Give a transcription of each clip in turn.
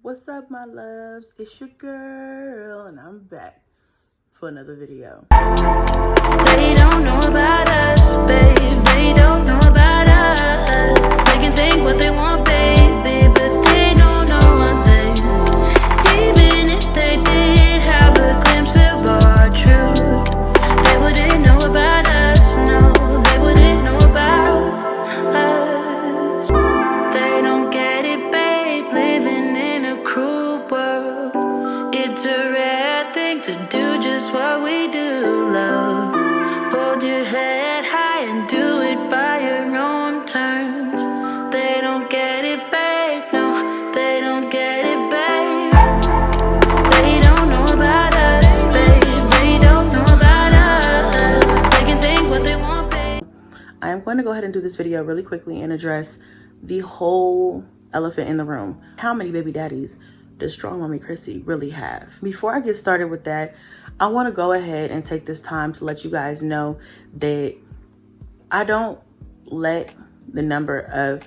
What's up, my loves? It's your girl, and I'm back for another video. They don't know about us, babe. They don't know about us. They can think what they want, baby, but they don't know one thing. Even if they did have a glimpse of our truth, they wouldn't know about us. No, they wouldn't know about us. They don't get it, babe. Living in a cruel world, it's a rare thing to do just what we do, love. Hold your head high and do it by your own terms. They don't get it, babe. No, they don't get it, babe. They don't know about us, babe. They don't know about us. They can think what they want, babe. I am going to go ahead and do this video really quickly and address the whole elephant in the room. How many baby daddies does Strongmommychrissy really have? Before I get started with that, I want to go ahead and take this time to let you guys know that I don't let the number of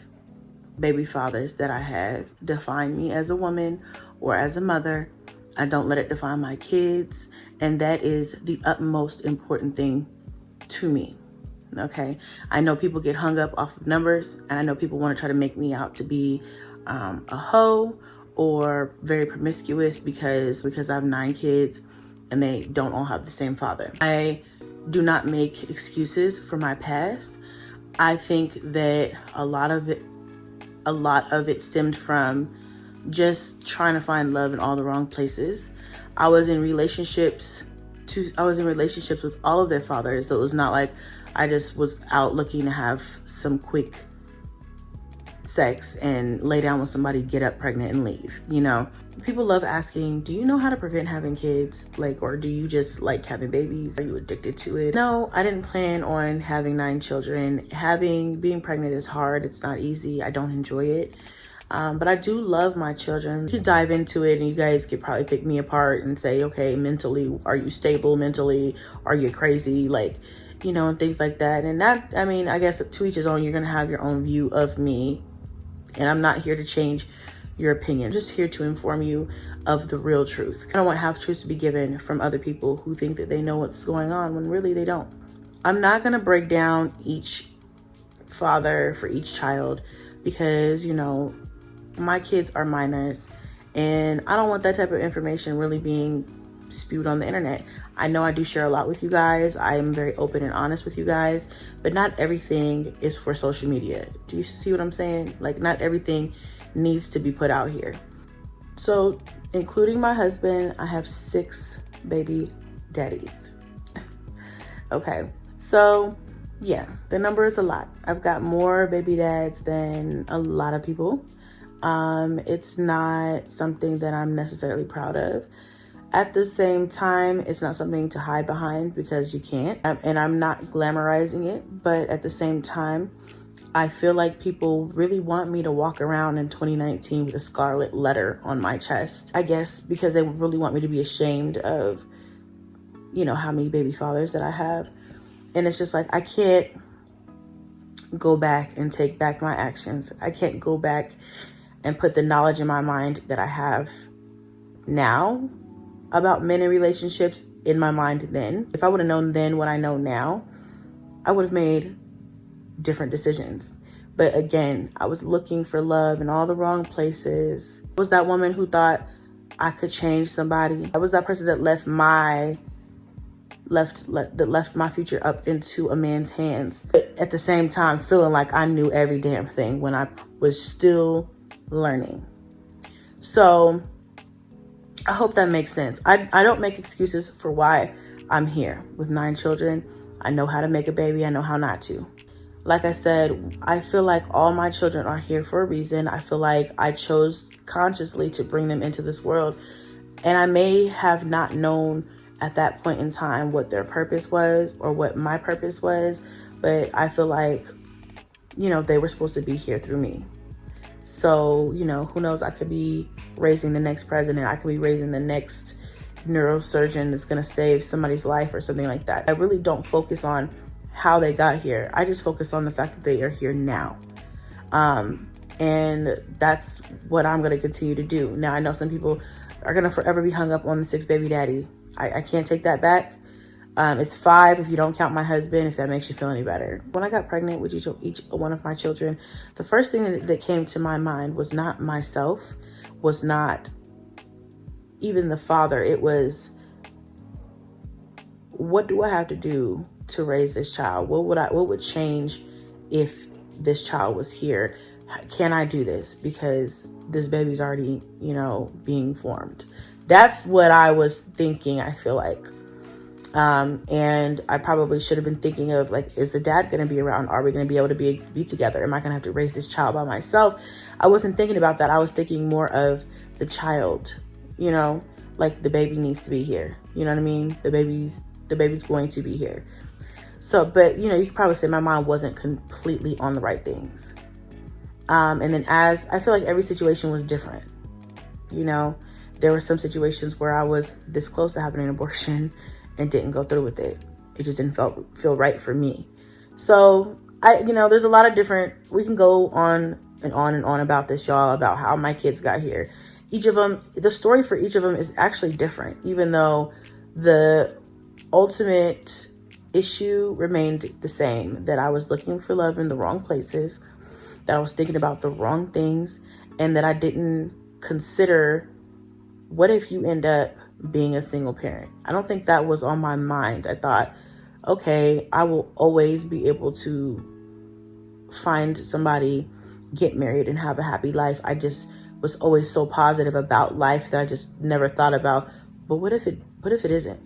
baby fathers that I have define me as a woman or as a mother. I don't let it define my kids, and that is the utmost important thing to me. Okay, I know people get hung up off of numbers, and I know people want to try to make me out to be a hoe or very promiscuous because I have 9 kids and they don't all have the same father. I do not make excuses for my past. I think that a lot of it stemmed from just trying to find love in all the wrong places. I was in relationships with all of their fathers, so it was not like I just was out looking to have some quick sex and lay down with somebody, get up pregnant and leave. You know, people love asking, do you know how to prevent having kids? Like, or do you just like having babies? Are you addicted to it? No, I didn't plan on having 9 children. Being pregnant is hard. It's not easy. I don't enjoy it. But I do love my children. You could dive into it and you guys could probably pick me apart and say, okay, mentally, are you stable mentally? Are you crazy? Like, you know, and things like that. And that, I mean, I guess to each his own. You're going to have your own view of me. And I'm not here to change your opinion. I'm just here to inform you of the real truth. I don't want half truths to be given from other people who think that they know what's going on when really they don't. I'm not going to break down each father for each child because, you know, my kids are minors and I don't want that type of information really being spewed on the internet. I know I do share a lot with you guys. I am very open and honest with you guys, but not everything is for social media. Do you see what I'm saying? Like, not everything needs to be put out here. So, including my husband, I have 6 baby daddies. Okay, so yeah, the number is a lot. I've got more baby dads than a lot of people. It's not something that I'm necessarily proud of. At the same time, it's not something to hide behind because you can't. And I'm not glamorizing it, but at the same time, I feel like people really want me to walk around in 2019 with a scarlet letter on my chest. I guess because they really want me to be ashamed of, you know, how many baby fathers that I have. And it's just like, I can't go back and take back my actions. I can't go back and put the knowledge in my mind that I have now about men in relationships in my mind then. If I would have known then what I know now, I would have made different decisions. But again, I was looking for love in all the wrong places. I was that woman who thought I could change somebody. I was that person that left my future up into a man's hands. But at the same time, feeling like I knew every damn thing when I was still learning. So I hope that makes sense. I don't make excuses for why I'm here with 9 children. I know how to make a baby. I know how not to. Like I said, I feel like all my children are here for a reason. I feel like I chose consciously to bring them into this world. And I may have not known at that point in time what their purpose was or what my purpose was. But I feel like, you know, they were supposed to be here through me. So, you know, who knows? I could be raising the next president. I could be raising the next neurosurgeon that's going to save somebody's life or something like that. I really don't focus on how they got here. I just focus on the fact that they are here now. And that's what I'm going to continue to do. Now, I know some people are going to forever be hung up on the 6 baby daddy. I can't take that back. It's 5 if you don't count my husband, if that makes you feel any better. When I got pregnant with each one of my children, the first thing that came to my mind was not myself, was not even the father. It was, what do I have to do to raise this child? What would change if this child was here? Can I do this? Because this baby's already, being formed. That's what I was thinking, I feel like. And I probably should have been thinking of, like, is the dad going to be around? Are we going to be able to be together? Am I going to have to raise this child by myself? I wasn't thinking about that. I was thinking more of the child, like the baby needs to be here. You know what I mean? The baby's going to be here. So, but, you could probably say my mind wasn't completely on the right things. And then as I feel like every situation was different, there were some situations where I was this close to having an abortion and didn't go through with it. It just didn't feel right for me. So there's a lot of different, we can go on and on and on about this, y'all, about how my kids got here. Each of them, the story for each of them is actually different, even though the ultimate issue remained the same, that I was looking for love in the wrong places, that I was thinking about the wrong things, and that I didn't consider, what if you end up being a single parent? I don't think that was on my mind. I thought, okay, I will always be able to find somebody, get married, and have a happy life. I just was always so positive about life that I just never thought about, but what if it isn't?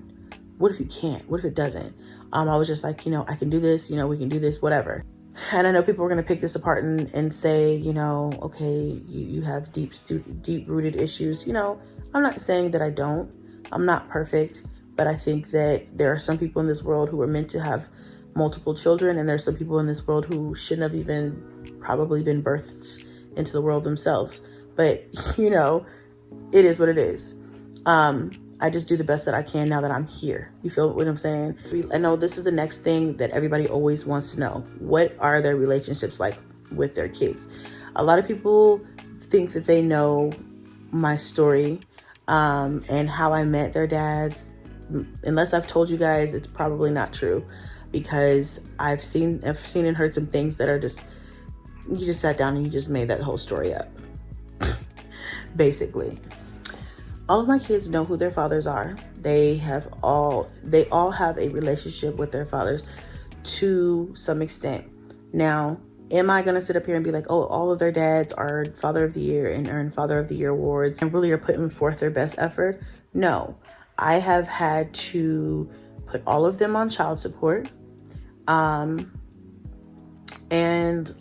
What if you can't? What if it doesn't? I was just like, I can do this, we can do this, whatever. And I know people are going to pick this apart and say, okay, you have deep-rooted issues. I'm not saying that I don't. I'm not perfect, but I think that there are some people in this world who are meant to have multiple children, and there's some people in this world who shouldn't have even probably been birthed into the world themselves. But, it is what it is. I just do the best that I can now that I'm here. You feel what I'm saying? I know this is the next thing that everybody always wants to know. What are their relationships like with their kids? A lot of people think that they know my story and how I met their dads. Unless I've told you guys, it's probably not true, because I've seen and heard some things that are just, you just sat down and you just made that whole story up. Basically. All of my kids know who their fathers are. They all have a relationship with their fathers to some extent. Now, am I going to sit up here and be like, oh, all of their dads are Father of the Year and earn Father of the Year awards and really are putting forth their best effort? No. I have had to put all of them on child support. And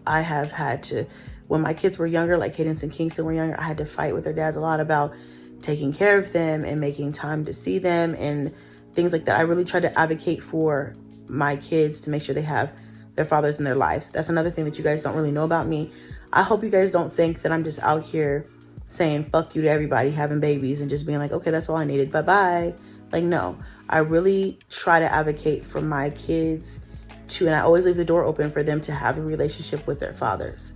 I have had to, when my kids were younger, like Cadence and Kingston were younger, I had to fight with their dads a lot about taking care of them and making time to see them and things like that. I really try to advocate for my kids to make sure they have their fathers in their lives. That's another thing that you guys don't really know about me. I hope you guys don't think that I'm just out here saying fuck you to everybody, having babies and just being like, okay, that's all I needed, bye-bye. Like, no, I really try to advocate for my kids to, and I always leave the door open for them to have a relationship with their fathers,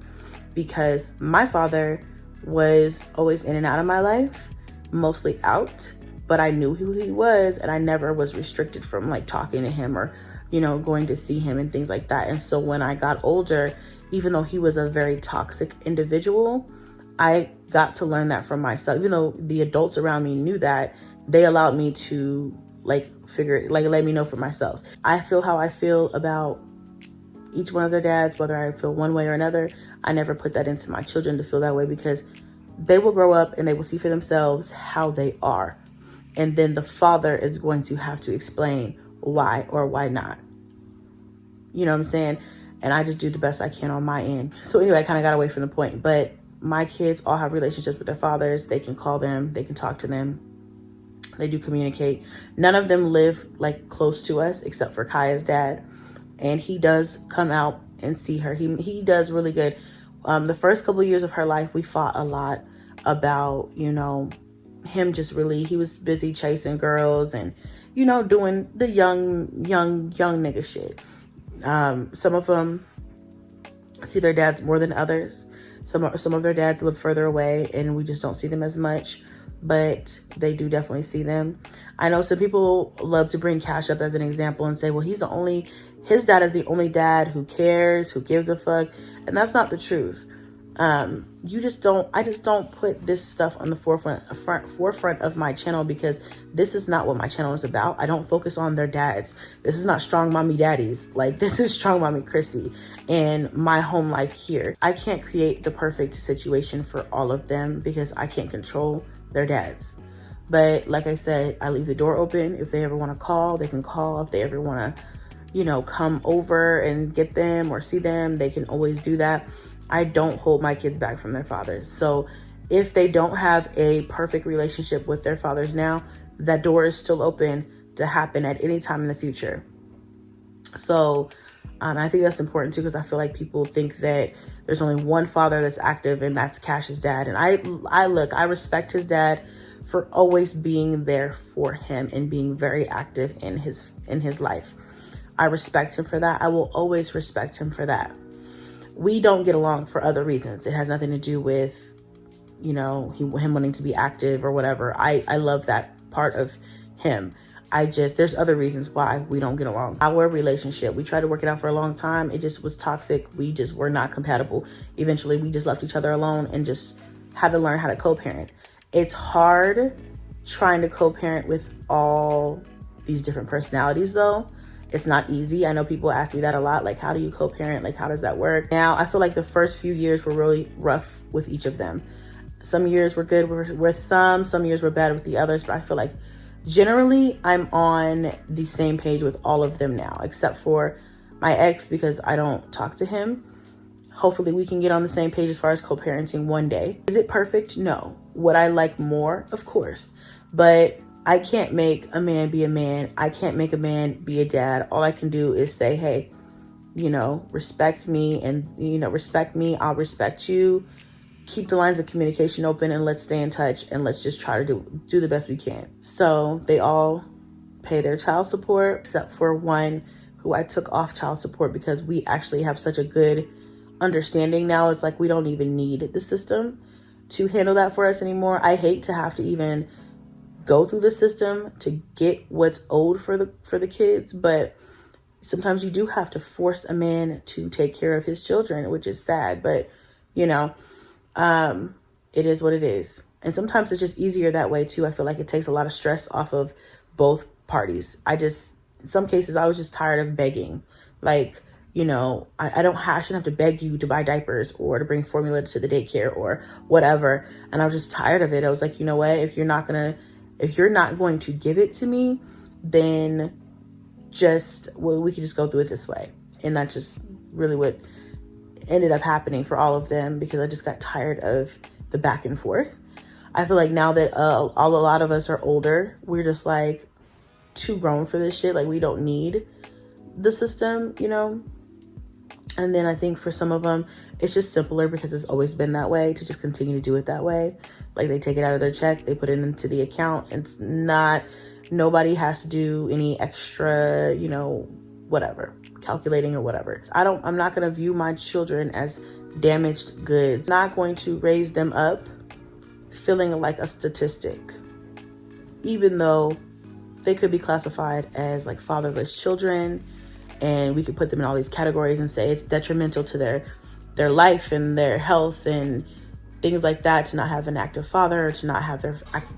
because my father was always in and out of my life, mostly out, but I knew who he was, and I never was restricted from like talking to him or, going to see him and things like that. And so when I got older, even though he was a very toxic individual, I got to learn that from myself. Even though the adults around me knew that, they allowed me to let me know for myself. I feel how I feel about each one of their dads, whether I feel one way or another. I never put that into my children to feel that way, because they will grow up and they will see for themselves how they are. And then the father is going to have to explain why or why not. You know what I'm saying? And I just do the best I can on my end. So anyway, I kind of got away from the point, but my kids all have relationships with their fathers. They can call them, they can talk to them. They do communicate. None of them live like close to us except for Kaya's dad. And he does come out and see her. He does really good. The first couple of years of her life, we fought a lot about, him just really, he was busy chasing girls and, doing the young nigga shit. Some of them see their dads more than others. Some of their dads live further away and we just don't see them as much, but they do definitely see them. I know some people love to bring Cash up as an example and say, well, his dad is the only dad who cares, who gives a fuck. And that's not the truth. I just don't put this stuff on the forefront of my channel because this is not what my channel is about. I don't focus on their dads. This is not Strong Mommy Daddies. Like, this is Strong Mommy Chrissy and my home life here. I can't create the perfect situation for all of them because I can't control their dads. But like I said, I leave the door open. If they ever want to call, they can call. If they ever want to, you know, come over and get them or see them, they can always do that. I don't hold my kids back from their fathers. So if they don't have a perfect relationship with their fathers now, that door is still open to happen at any time in the future. So I think that's important too, because I feel like people think that there's only one father that's active and that's Cash's dad. And I respect his dad for always being there for him and being very active in his life. I respect him for that. I will always respect him for that. We don't get along for other reasons. It has nothing to do with, you know, him wanting to be active or whatever. I love that part of him. There's other reasons why we don't get along. Our relationship, we tried to work it out for a long time. It just was toxic. We just were not compatible. Eventually, we just left each other alone and just had to learn how to co-parent. It's hard trying to co-parent with all these different personalities though. It's not easy. I know people ask me that a lot. Like, how do you co-parent? Like, how does that work? Now, I feel like the first few years were really rough with each of them. Some years were good with some years were bad with the others. But I feel like generally I'm on the same page with all of them now, except for my ex because I don't talk to him. Hopefully we can get on the same page as far as co-parenting one day. Is it perfect? No. Would I like more? Of course. But I can't make a man be a man. I can't make a man be a dad. All I can do is say, hey, you know, respect me and, you know, respect me. I'll respect you. Keep the lines of communication open and let's stay in touch and let's just try to do the best we can. So they all pay their child support except for one who I took off child support because we actually have such a good understanding now. It's like we don't even need the system to handle that for us anymore. I hate to have to even go through the system to get what's owed for the kids, but sometimes you do have to force a man to take care of his children, which is sad, but you know, it is what it is. And sometimes it's just easier that way too. I feel like it takes a lot of stress off of both parties. In some cases I was just tired of begging. Like, you know, I shouldn't have to beg you to buy diapers or to bring formula to the daycare or whatever. And I was just tired of it. I was like, you know what, if you're not going to give it to me, then we could just go through it this way. And that's just really what ended up happening for all of them because I just got tired of the back and forth. I feel like now that a lot of us are older, we're just like too grown for this shit. Like we don't need the system, you know? And then I think for some of them, it's just simpler because it's always been that way to just continue to do it that way. Like they take it out of their check, they put it into the account. It's not, nobody has to do any extra, you know, whatever, calculating or whatever. I'm not going to view my children as damaged goods. I'm not going to raise them up feeling like a statistic, even though they could be classified as like fatherless children. And we could put them in all these categories and say it's detrimental to their life and their health and things like that to not have an active father, to not have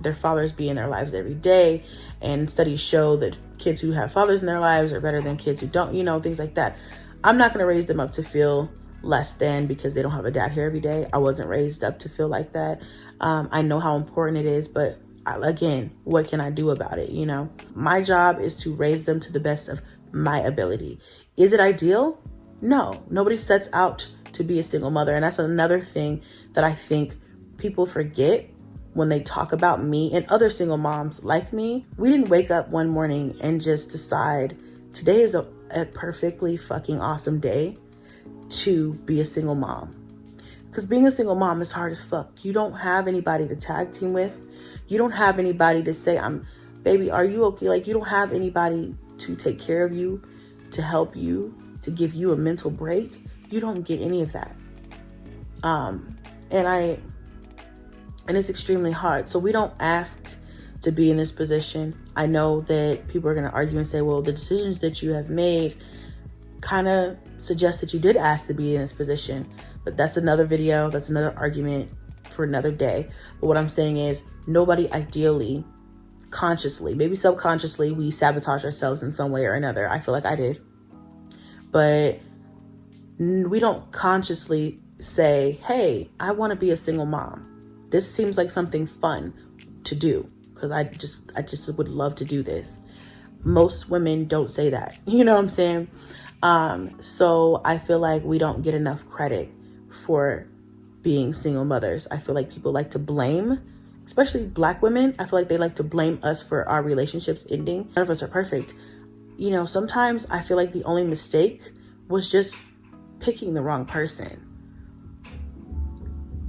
their fathers be in their lives every day. And studies show that kids who have fathers in their lives are better than kids who don't, you know, things like that. I'm not going to raise them up to feel less than because they don't have a dad here every day. I wasn't raised up to feel like that. I know how important it is, but again, what can I do about it? You know, my job is to raise them to the best of my ability. Is it ideal? No, nobody sets out to be a single mother. And that's another thing that I think people forget when they talk about me and other single moms like me. We didn't wake up one morning and just decide today is a perfectly fucking awesome day to be a single mom. Because being a single mom is hard as fuck. You don't have anybody to tag team with. You don't have anybody to say, baby, are you okay? Like, you don't have anybody to take care of you, to help you, to give you a mental break. You don't get any of that. and it's extremely hard. So we don't ask to be in this position. I know that people are going to argue and say, well, the decisions that you have made kind of suggest that you did ask to be in this position. But that's another video. That's another argument for another day. But what I'm saying is, nobody ideally, consciously, maybe subconsciously, we sabotage ourselves in some way or another. I feel like I did. But we don't consciously say, hey, I want to be a single mom. This seems like something fun to do, because I just would love to do this. Most women don't say that. You know what I'm saying? So I feel like we don't get enough credit for being single mothers. I feel like people like to blame, especially Black women. I feel like they like to blame us for our relationships ending. None of us are perfect. You know, sometimes I feel like the only mistake was just picking the wrong person.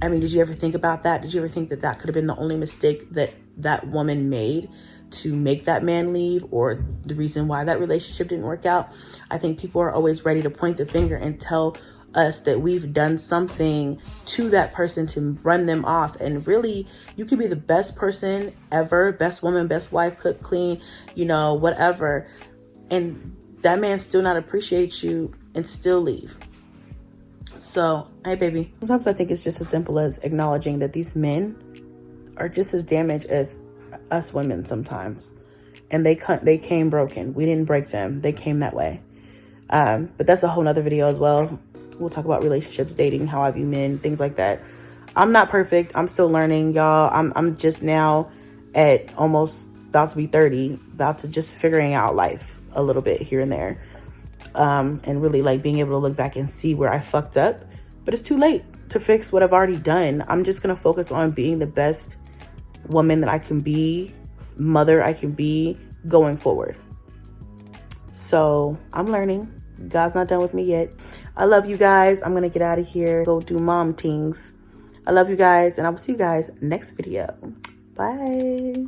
I mean, did you ever think about that? Did you ever think that that could have been the only mistake that that woman made to make that man leave, or the reason why that relationship didn't work out? I think people are always ready to point the finger and tell us that we've done something to that person to run them off. And really, you could be the best person ever, best woman, best wife, cook, clean, you know, whatever. And that man still not appreciate you and still leave. So, hey, baby. Sometimes I think it's just as simple as acknowledging that these men are just as damaged as us women sometimes. And they came broken. We didn't break them. They came that way. But that's a whole nother video as well. We'll talk about relationships, dating, how I view men, things like that. I'm not perfect. I'm still learning, y'all. I'm just now at almost about to be 30, about to just figuring out life a little bit here and there. And really like being able to look back and see where I fucked up. But it's too late to fix what I've already done. I'm just going to focus on being the best woman that I can be, mother I can be going forward. So I'm learning. God's not done with me yet. I love you guys. I'm going to get out of here. Go do mom things. I love you guys. And I will see you guys next video. Bye.